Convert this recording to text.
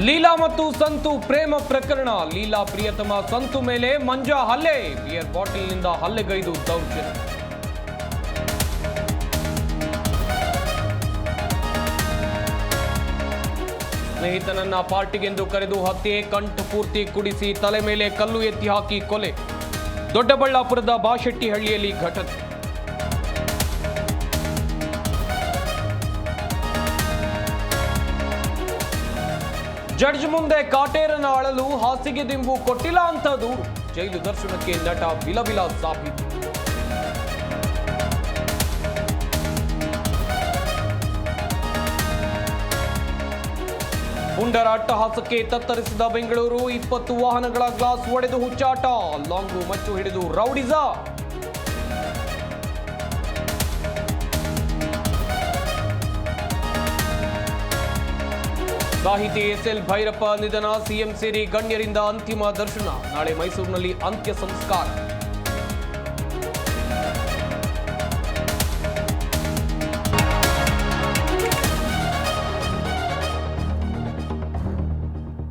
ಲೀಲಾ ಮತ್ತು ಸಂತು ಪ್ರೇಮ ಪ್ರಕರಣ. ಲೀಲಾ ಪ್ರಿಯತಮ ಸಂತು ಮೇಲೆ ಮಂಜಾ ಹಲ್ಲೆ. ಬಿಯರ್ ಬಾಟಲ್ನಿಂದ ಹಲ್ಲೆಗೈದು ದೌರ್ಜನ್ಯ. ಸ್ನೇಹಿತನನ್ನ ಪಾರ್ಟಿಗೆಂದು ಕರೆದು ಹತ್ಯೆ. ಕಂಠ ಪೂರ್ತಿ ಕುಡಿಸಿ ತಲೆ ಮೇಲೆ ಕಲ್ಲು ಎತ್ತಿ ಹಾಕಿ ಕೊಲೆ. ದೊಡ್ಡಬಳ್ಳಾಪುರದ ಬಾಶೆಟ್ಟಿಹಳ್ಳಿಯಲ್ಲಿ ಘಟನೆ. ಜಡ್ಜ್ ಮುಂದೆ ಕಾಟೇರನ ಅಳಲು. ಹಾಸಿಗೆ ದಿಂಬು ಕೊಟ್ಟಿಲ್ಲ ಅಂತ ದೂರು. ಜೈಲು ದರ್ಶನಕ್ಕೆ ನಟ ಬಿಲಬಿಲ ಸಾಬೀತು. ಪುಂಡರ ಅಟ್ಟಹಾಸಕ್ಕೆ ತತ್ತರಿಸಿದ ಬೆಂಗಳೂರು. 20 ವಾಹನಗಳ ಗ್ಲಾಸ್ ಒಡೆದು ಹುಚ್ಚಾಟ. ಲಾಂಗು ಮಚ್ಚು ಹಿಡಿದು ರೌಡಿಸ. ಸಾಹಿತಿ ಎಸ್ಎಲ್ ಭೈರಪ್ಪ ನಿಧನ. ಸಿಎಂ ಸೇರಿ ಗಣ್ಯರಿಂದ ಅಂತಿಮ ದರ್ಶನ. ನಾಳೆ ಮೈಸೂರಿನಲ್ಲಿ ಅಂತ್ಯ ಸಂಸ್ಕಾರ.